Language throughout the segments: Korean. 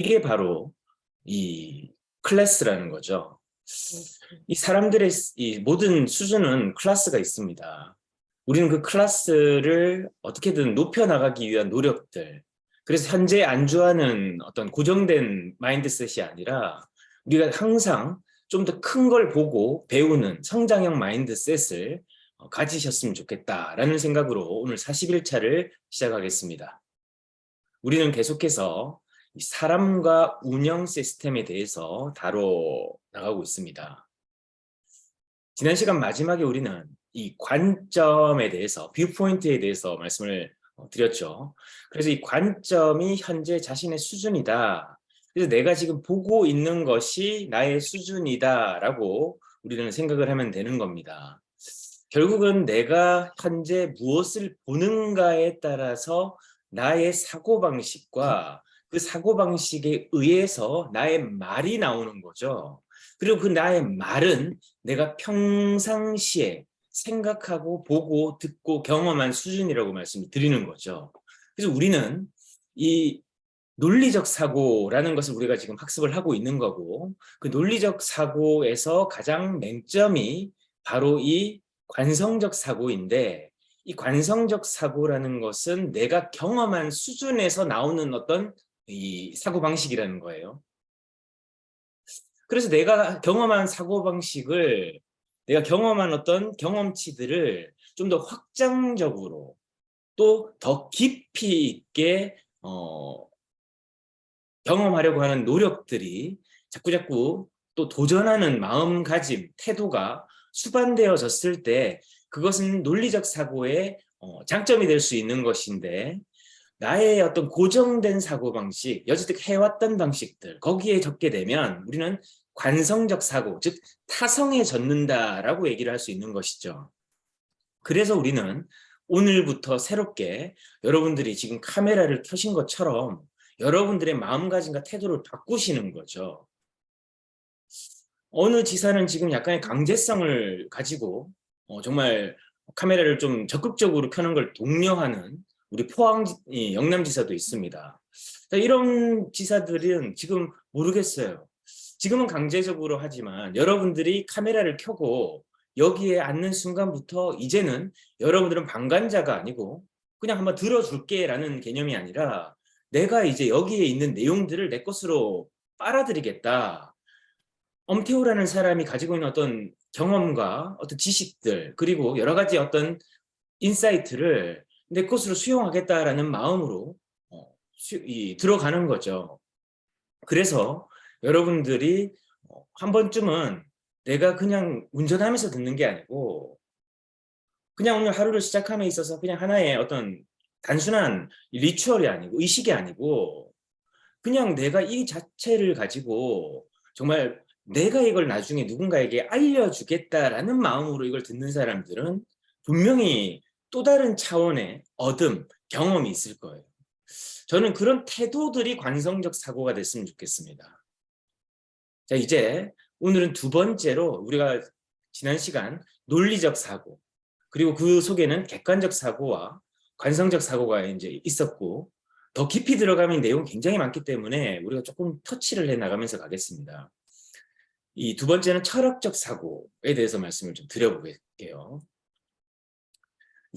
이게 바로 이 클래스라는 거죠. 이 사람들의 이 모든 수준은 클래스가 있습니다. 우리는 그 클래스를 어떻게든 높여나가기 위한 노력들. 그래서 현재 안주하는 어떤 고정된 마인드셋이 아니라 우리가 항상 좀 더 큰 걸 보고 배우는 성장형 마인드셋을 가지셨으면 좋겠다라는 생각으로 오늘 41차를 시작하겠습니다. 우리는 계속해서 사람과 운영 시스템에 대해서 다뤄 나가고 있습니다. 지난 시간 마지막에 우리는 이 관점에 대해서, 뷰포인트에 대해서 말씀을 드렸죠. 그래서 이 관점이 현재 자신의 수준이다. 그래서 내가 지금 보고 있는 것이 나의 수준이다라고 우리는 생각을 하면 되는 겁니다. 결국은 내가 현재 무엇을 보는가에 따라서 나의 사고방식과 그 사고방식에 의해서 나의 말이 나오는 거죠. 그리고 그 나의 말은 내가 평상시에 생각하고 보고 듣고 경험한 수준이라고 말씀을 드리는 거죠. 그래서 우리는 이 논리적 사고라는 것을 우리가 지금 학습을 하고 있는 거고, 그 논리적 사고에서 가장 맹점이 바로 이 관성적 사고인데, 이 관성적 사고라는 것은 내가 경험한 수준에서 나오는 어떤 이 사고방식이라는 거예요. 그래서 내가 경험한 사고방식을, 내가 경험한 어떤 경험치들을 좀 더 확장적으로 또 더 깊이 있게 경험하려고 하는 노력들이 자꾸자꾸 또 도전하는 마음가짐, 태도가 수반되어졌을 때 그것은 논리적 사고의 장점이 될 수 있는 것인데, 나의 어떤 고정된 사고방식, 여지껏 해왔던 방식들, 거기에 적게 되면 우리는 관성적 사고, 즉 타성에 젖는다라고 얘기를 할 수 있는 것이죠. 그래서 우리는 오늘부터 새롭게 여러분들이 지금 카메라를 켜신 것처럼 여러분들의 마음가짐과 태도를 바꾸시는 거죠. 어느 지사는 지금 약간의 강제성을 가지고 정말 카메라를 좀 적극적으로 켜는 걸 독려하는 우리 포항 영남지사도 있습니다. 이런 지사들은 지금 모르겠어요. 지금은 강제적으로 하지만 여러분들이 카메라를 켜고 여기에 앉는 순간부터 이제는 여러분들은 방관자가 아니고 그냥 한번 들어줄게 라는 개념이 아니라 내가 이제 여기에 있는 내용들을 내 것으로 빨아들이겠다. 엄태호라는 사람이 가지고 있는 어떤 경험과 어떤 지식들, 그리고 여러 가지 어떤 인사이트를 내 것으로 수용하겠다라는 마음으로 들어가는 거죠. 그래서 여러분들이 한 번쯤은 내가 그냥 운전하면서 듣는 게 아니고 그냥 오늘 하루를 시작함에 있어서 그냥 하나의 어떤 단순한 리추얼이 아니고 의식이 아니고 그냥 내가 이 자체를 가지고 정말 내가 이걸 나중에 누군가에게 알려주겠다라는 마음으로 이걸 듣는 사람들은 분명히 또 다른 차원의 얻음, 경험이 있을 거예요. 저는 그런 태도들이 관성적 사고가 됐으면 좋겠습니다. 자, 이제 오늘은 두 번째로 우리가 지난 시간 논리적 사고, 그리고 그 속에는 객관적 사고와 관성적 사고가 이제 있었고, 더 깊이 들어가면 내용이 굉장히 많기 때문에 우리가 조금 터치를 해 나가면서 가겠습니다. 이 두 번째는 철학적 사고에 대해서 말씀을 좀 드려볼게요.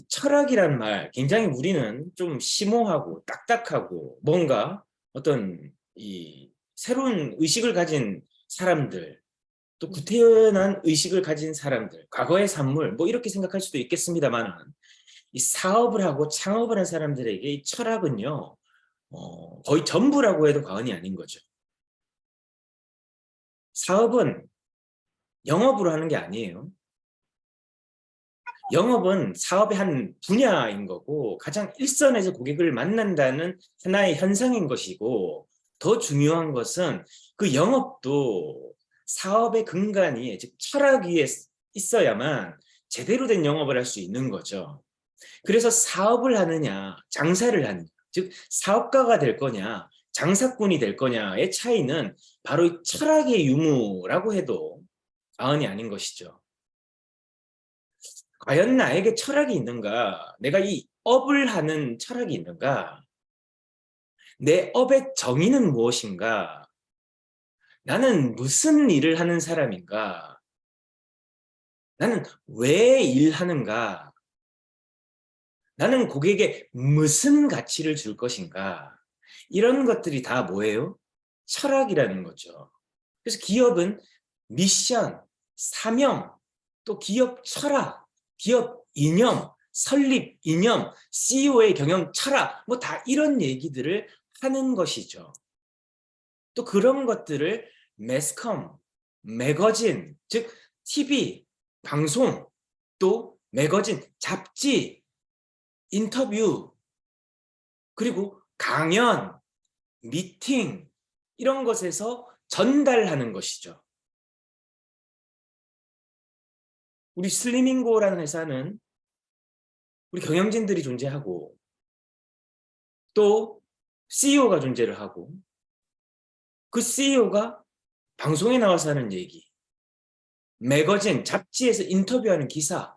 철학이란 말, 굉장히 우리는 좀 심오하고 딱딱하고 뭔가 어떤 이 새로운 의식을 가진 사람들, 또 구태연한 의식을 가진 사람들, 과거의 산물, 뭐 이렇게 생각할 수도 있겠습니다만, 이 사업을 하고 창업을 한 사람들에게 이 철학은요, 거의 전부라고 해도 과언이 아닌 거죠. 사업은 영업으로 하는 게 아니에요. 영업은 사업의 한 분야인 거고 가장 일선에서 고객을 만난다는 하나의 현상인 것이고, 더 중요한 것은 그 영업도 사업의 근간이 즉 철학 위에 있어야만 제대로 된 영업을 할 수 있는 거죠. 그래서 사업을 하느냐 장사를 하느냐, 즉 사업가가 될 거냐 장사꾼이 될 거냐의 차이는 바로 이 철학의 유무라고 해도 과언이 아닌 것이죠. 과연 나에게 철학이 있는가? 내가 이 업을 하는 철학이 있는가? 내 업의 정의는 무엇인가? 나는 무슨 일을 하는 사람인가? 나는 왜 일하는가? 나는 고객에게 무슨 가치를 줄 것인가? 이런 것들이 다 뭐예요? 철학이라는 거죠. 그래서 기업은 미션, 사명, 또 기업 철학, 기업 이념, 설립 이념, CEO의 경영 철학, 뭐 다 이런 얘기들을 하는 것이죠. 또 그런 것들을 매스컴, 매거진, 즉 TV, 방송, 또 매거진, 잡지, 인터뷰, 그리고 강연, 미팅 이런 것에서 전달하는 것이죠. 우리 슬리밍고라는 회사는 우리 경영진들이 존재하고 또 CEO가 존재를 하고 그 CEO가 방송에 나와서 하는 얘기, 매거진, 잡지에서 인터뷰하는 기사,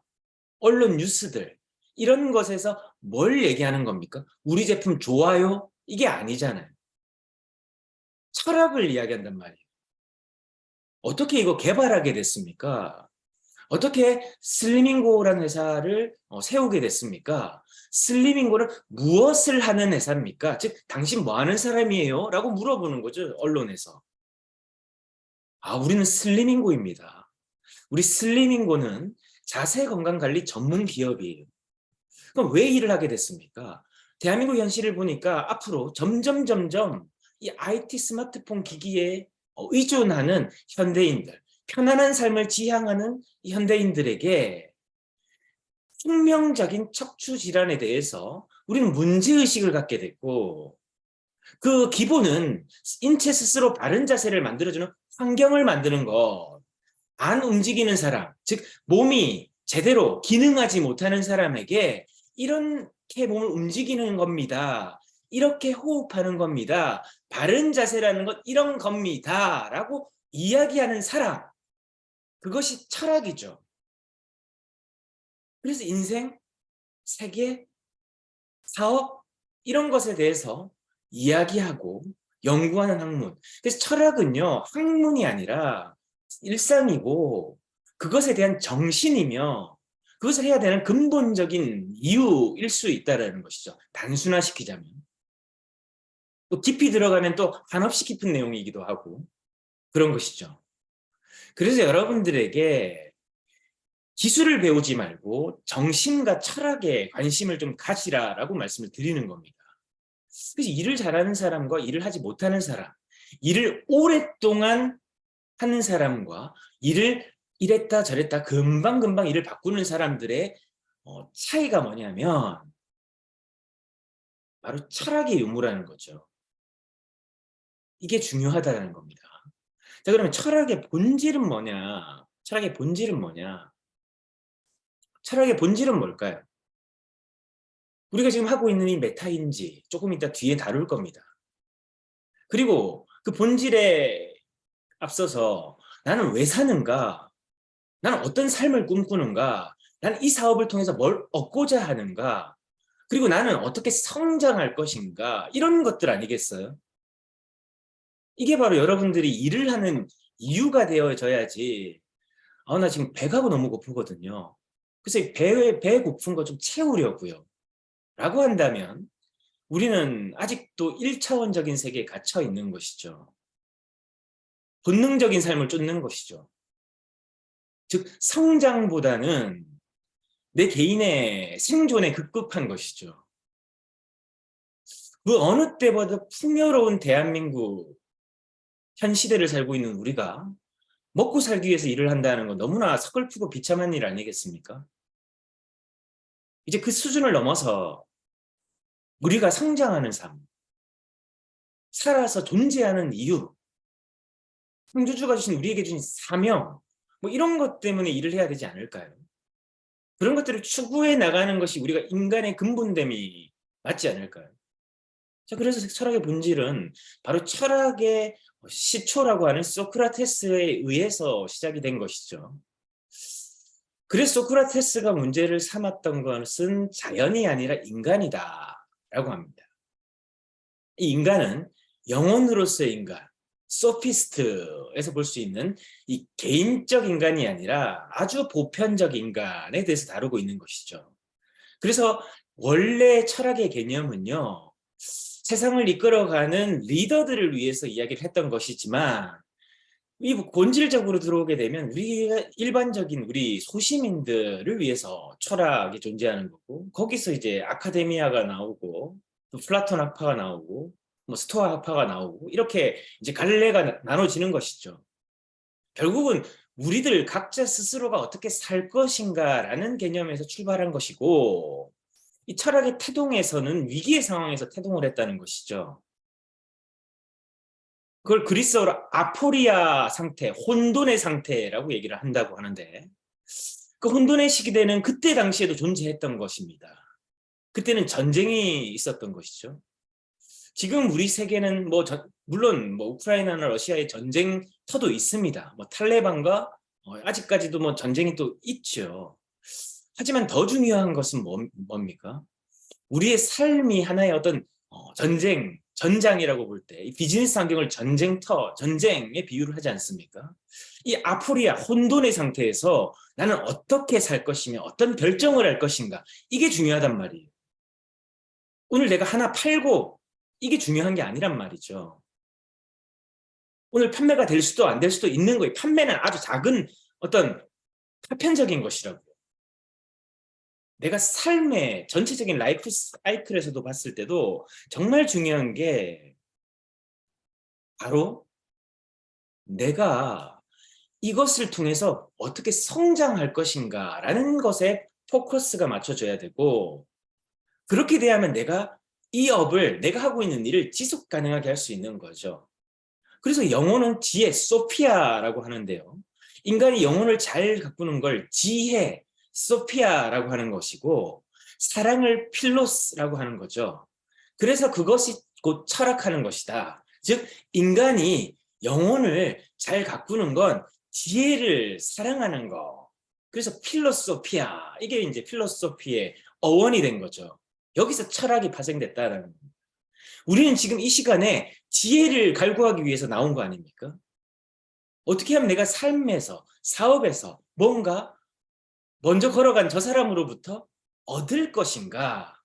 언론 뉴스들 이런 것에서 뭘 얘기하는 겁니까? 우리 제품 좋아요? 이게 아니잖아요. 철학을 이야기한단 말이에요. 어떻게 이거 개발하게 됐습니까? 어떻게 슬리밍고라는 회사를 세우게 됐습니까? 슬리밍고는 무엇을 하는 회사입니까? 즉, 당신 뭐 하는 사람이에요? 라고 물어보는 거죠, 언론에서. 아, 우리는 슬리밍고입니다. 우리 슬리밍고는 자세 건강 관리 전문 기업이에요. 그럼 왜 일을 하게 됐습니까? 대한민국 현실을 보니까 앞으로 점점 이 IT 스마트폰 기기에 의존하는 현대인들, 편안한 삶을 지향하는 이 현대인들에게 숙명적인 척추 질환에 대해서 우리는 문제의식을 갖게 됐고, 그 기본은 인체 스스로 바른 자세를 만들어주는 환경을 만드는 것. 안 움직이는 사람, 즉 몸이 제대로 기능하지 못하는 사람에게 이렇게 몸을 움직이는 겁니다. 이렇게 호흡하는 겁니다. 바른 자세라는 것 이런 겁니다. 라고 이야기하는 사람, 그것이 철학이죠. 그래서 인생, 세계, 사업 이런 것에 대해서 이야기하고 연구하는 학문. 그래서 철학은요, 학문이 아니라 일상이고 그것에 대한 정신이며 그것을 해야 되는 근본적인 이유일 수 있다는 것이죠. 단순화시키자면. 또 깊이 들어가면 또 한없이 깊은 내용이기도 하고 그런 것이죠. 그래서 여러분들에게 기술을 배우지 말고 정신과 철학에 관심을 좀 가지라라고 말씀을 드리는 겁니다. 그래서 일을 잘하는 사람과 일을 하지 못하는 사람, 일을 오랫동안 하는 사람과 일을 이랬다 저랬다 금방금방 일을 바꾸는 사람들의 차이가 뭐냐면 바로 철학의 유무라는 거죠. 이게 중요하다는 겁니다. 자, 그러면 철학의 본질은 뭐냐? 철학의 본질은 뭐냐? 철학의 본질은 뭘까요? 우리가 지금 하고 있는 이 메타인지 조금 이따 뒤에 다룰 겁니다. 그리고 그 본질에 앞서서 나는 왜 사는가? 나는 어떤 삶을 꿈꾸는가? 나는 이 사업을 통해서 뭘 얻고자 하는가? 그리고 나는 어떻게 성장할 것인가? 이런 것들 아니겠어요? 이게 바로 여러분들이 일을 하는 이유가 되어져야지. 아, 나 지금 배가 너무 고프거든요. 그래서 배 고픈 거 좀 채우려고요. 라고 한다면 우리는 아직도 1차원적인 세계에 갇혀 있는 것이죠. 본능적인 삶을 쫓는 것이죠. 즉, 성장보다는 내 개인의 생존에 급급한 것이죠. 그 어느 때보다 풍요로운 대한민국 현 시대를 살고 있는 우리가 먹고 살기 위해서 일을 한다는 건 너무나 서글프고 비참한 일 아니겠습니까? 이제 그 수준을 넘어서 우리가 성장하는 삶, 살아서 존재하는 이유, 창조주가 주신 우리에게 주신 사명, 뭐 이런 것 때문에 일을 해야 되지 않을까요? 그런 것들을 추구해 나가는 것이 우리가 인간의 근본됨이 맞지 않을까요? 자, 그래서 철학의 본질은 바로 철학의 시초라고 하는 소크라테스에 의해서 시작이 된 것이죠. 그래서 소크라테스가 문제를 삼았던 것은 자연이 아니라 인간이다라고 합니다. 이 인간은 영혼으로서의 인간, 소피스트에서 볼 수 있는 이 개인적 인간이 아니라 아주 보편적 인간에 대해서 다루고 있는 것이죠. 그래서 원래 철학의 개념은요, 세상을 이끌어가는 리더들을 위해서 이야기를 했던 것이지만, 이 본질적으로 들어오게 되면 우리 일반적인 우리 소시민들을 위해서 철학이 존재하는 거고, 거기서 이제 아카데미아가 나오고 또 플라톤 학파가 나오고 뭐 스토아 학파가 나오고 이렇게 이제 갈래가 나눠지는 것이죠. 결국은 우리들 각자 스스로가 어떻게 살 것인가라는 개념에서 출발한 것이고, 이 철학의 태동에서는 위기의 상황에서 태동을 했다는 것이죠. 그걸 그리스어로 아포리아 상태, 혼돈의 상태라고 얘기를 한다고 하는데, 그 혼돈의 시기대는 그때 당시에도 존재했던 것입니다. 그때는 전쟁이 있었던 것이죠. 지금 우리 세계는 물론 우크라이나나 러시아의 전쟁터도 있습니다. 탈레반과 아직까지도 전쟁이 또 있죠. 하지만 더 중요한 것은 뭡니까? 우리의 삶이 하나의 어떤 전장이라고 볼 때 이 비즈니스 환경을 전쟁터, 전쟁에 비유를 하지 않습니까? 이 아포리아, 혼돈의 상태에서 나는 어떻게 살 것이며 어떤 결정을 할 것인가, 이게 중요하단 말이에요. 오늘 내가 하나 팔고 이게 중요한 게 아니란 말이죠. 오늘 판매가 될 수도 안 될 수도 있는 거예요. 판매는 아주 작은 어떤 파편적인 것이라고요. 내가 삶의 전체적인 라이프 사이클에서도 봤을 때도 정말 중요한 게 바로 내가 이것을 통해서 어떻게 성장할 것인가라는 것에 포커스가 맞춰져야 되고, 그렇게 돼야만 내가 이 업을, 내가 하고 있는 일을 지속 가능하게 할 수 있는 거죠. 그래서 영혼은 지혜, 소피아라고 하는데요. 인간이 영혼을 잘 가꾸는 걸 지혜, 소피아라고 하는 것이고, 사랑을 필로스라고 하는 거죠. 그래서 그것이 곧 철학하는 것이다. 즉, 인간이 영혼을 잘 가꾸는 건 지혜를 사랑하는 거. 그래서 필로소피아, 이게 이제 필로소피의 어원이 된 거죠. 여기서 철학이 파생됐다라는 겁니다. 우리는 지금 이 시간에 지혜를 갈구하기 위해서 나온 거 아닙니까? 어떻게 하면 내가 삶에서, 사업에서 뭔가 먼저 걸어간 저 사람으로부터 얻을 것인가?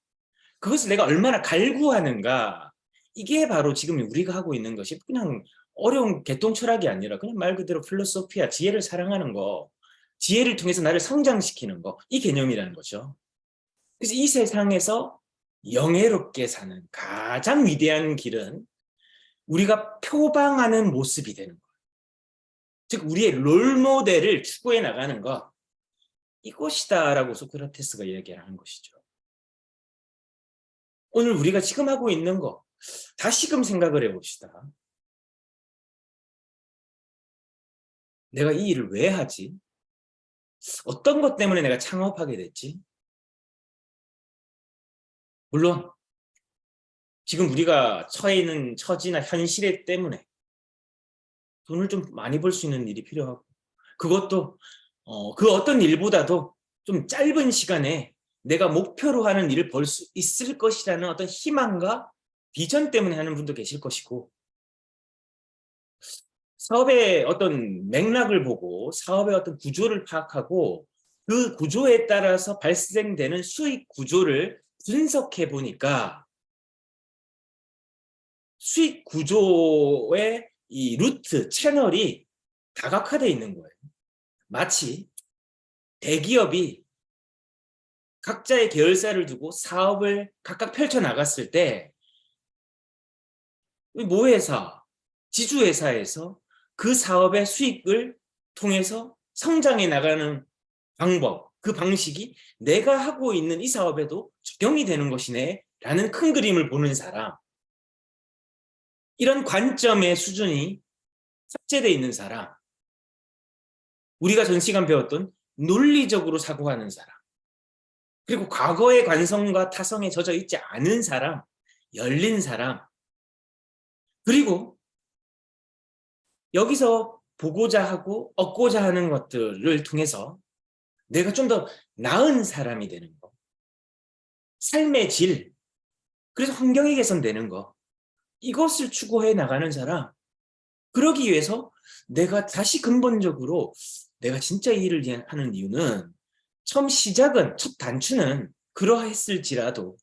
그것을 내가 얼마나 갈구하는가? 이게 바로 지금 우리가 하고 있는 것이 그냥 어려운 개똥 철학이 아니라 그냥 말 그대로 필로소피아, 지혜를 사랑하는 거, 지혜를 통해서 나를 성장시키는 거, 이 개념이라는 거죠. 그래서 이 세상에서 영예롭게 사는 가장 위대한 길은 우리가 표방하는 모습이 되는 거예요. 즉 우리의 롤모델을 추구해 나가는 것, 이것이다라고 소크라테스가 얘기하는 것이죠. 오늘 우리가 지금 하고 있는 거 다시금 생각을 해봅시다. 내가 이 일을 왜 하지? 어떤 것 때문에 내가 창업하게 됐지? 물론 지금 우리가 처해 있는 처지나 현실 때문에 돈을 좀 많이 벌 수 있는 일이 필요하고, 그것도 그 어떤 일보다도 좀 짧은 시간에 내가 목표로 하는 일을 벌 수 있을 것이라는 어떤 희망과 비전 때문에 하는 분도 계실 것이고, 사업의 어떤 맥락을 보고 사업의 어떤 구조를 파악하고 그 구조에 따라서 발생되는 수익 구조를 분석해 보니까 수익 구조의 이 루트, 채널이 다각화되어 있는 거예요. 마치 대기업이 각자의 계열사를 두고 사업을 각각 펼쳐나갔을 때 모회사, 지주회사에서 그 사업의 수익을 통해서 성장해 나가는 방법, 그 방식이 내가 하고 있는 이 사업에도 적용이 되는 것이네 라는 큰 그림을 보는 사람, 이런 관점의 수준이 탑재되어 있는 사람, 우리가 전 시간 배웠던 논리적으로 사고하는 사람, 그리고 과거의 관성과 타성에 젖어 있지 않은 사람, 열린 사람, 그리고 여기서 보고자 하고 얻고자 하는 것들을 통해서 내가 좀 더 나은 사람이 되는 거, 삶의 질, 그래서 환경이 개선되는 거, 이것을 추구해 나가는 사람, 그러기 위해서 내가 다시 근본적으로 내가 진짜 이 일을 하는 이유는 처음 시작은, 첫 단추는 그러했을지라도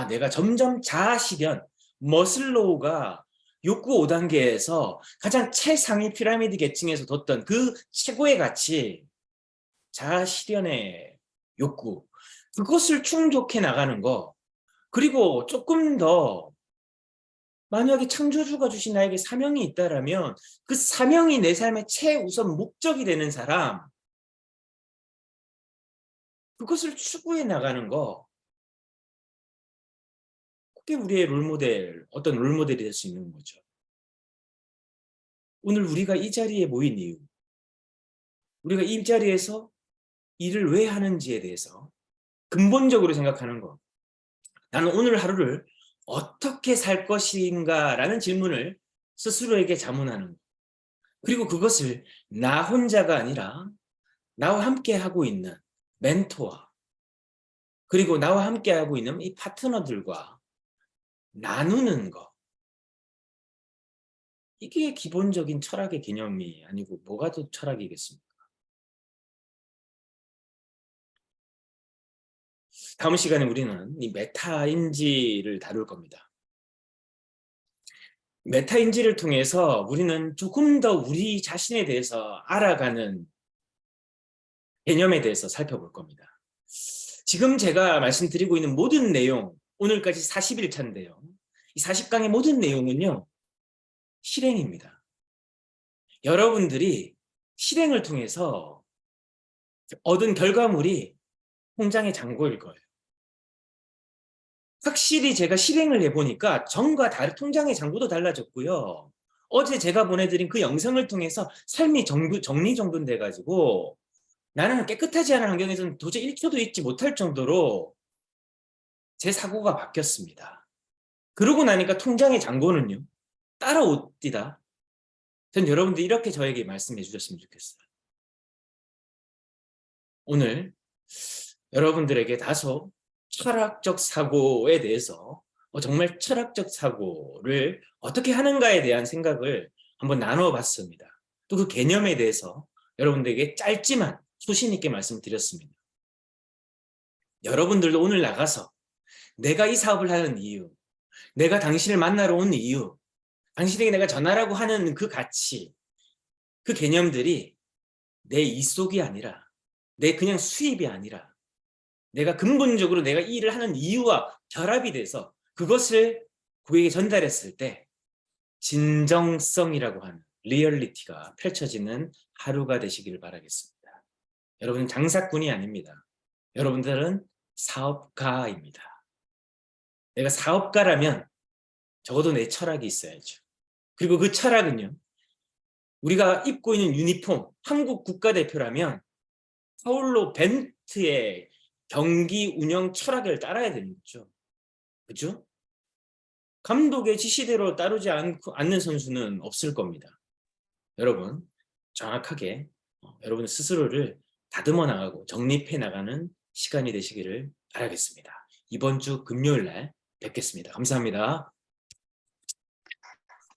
내가 점점 자아 실현, 머슬로우가 욕구 5단계에서 가장 최상위 피라미드 계층에서 뒀던 그 최고의 가치, 자아 실현의 욕구, 그것을 충족해 나가는 거. 그리고 조금 더 만약에 창조주가 주신 나에게 사명이 있다라면 그 사명이 내 삶의 최우선 목적이 되는 사람, 그것을 추구해 나가는 거. 그게 우리의 롤모델, 어떤 롤모델이 될 수 있는 거죠. 오늘 우리가 이 자리에 모인 이유, 우리가 이 자리에서 일을 왜 하는지에 대해서 근본적으로 생각하는 거. 나는 오늘 하루를 어떻게 살 것인가 라는 질문을 스스로에게 자문하는 거. 그리고 그것을 나 혼자가 아니라 나와 함께 하고 있는 멘토와, 그리고 나와 함께 하고 있는 이 파트너들과 나누는 거. 이게 기본적인 철학의 개념이 아니고 뭐가 더 철학이겠습니까? 다음 시간에 우리는 이 메타인지를 다룰 겁니다. 메타인지를 통해서 우리는 조금 더 우리 자신에 대해서 알아가는 개념에 대해서 살펴볼 겁니다. 지금 제가 말씀드리고 있는 모든 내용, 오늘까지 40일차인데요. 이 40강의 모든 내용은요, 실행입니다. 여러분들이 실행을 통해서 얻은 결과물이 통장의 잔고일 거예요. 확실히 제가 실행을 해보니까 전과 다른 통장의 잔고도 달라졌고요. 어제 제가 보내드린 그 영상을 통해서 삶이 정리정돈돼가지고 나는 깨끗하지 않은 환경에서는 도저히 1초도 있지 못할 정도로 제 사고가 바뀌었습니다. 그러고 나니까 통장의 잔고는요, 따라옵니다. 전 여러분들이 이렇게 저에게 말씀해 주셨으면 좋겠어요. 오늘 여러분들에게 다소 철학적 사고에 대해서 정말 철학적 사고를 어떻게 하는가에 대한 생각을 한번 나눠봤습니다. 또 그 개념에 대해서 여러분들에게 짧지만 소신 있게 말씀드렸습니다. 여러분들도 오늘 나가서 내가 이 사업을 하는 이유, 내가 당신을 만나러 온 이유, 당신에게 내가 전하라고 하는 그 가치, 그 개념들이 내 이속이 아니라, 내 그냥 수입이 아니라 내가 근본적으로 내가 이 일을 하는 이유와 결합이 돼서 그것을 고객에게 전달했을 때 진정성이라고 하는 리얼리티가 펼쳐지는 하루가 되시기를 바라겠습니다. 여러분은 장사꾼이 아닙니다. 여러분들은 사업가입니다. 내가 사업가라면 적어도 내 철학이 있어야죠. 그리고 그 철학은요, 우리가 입고 있는 유니폼, 한국 국가대표라면 파울로 벤트의 경기 운영 철학을 따라야 되는 거죠. 그죠? 감독의 지시대로 따르지 않는 선수는 없을 겁니다. 여러분, 정확하게 여러분 스스로를 다듬어 나가고 정립해 나가는 시간이 되시기를 바라겠습니다. 이번 주 금요일 날 뵙겠습니다. 감사합니다.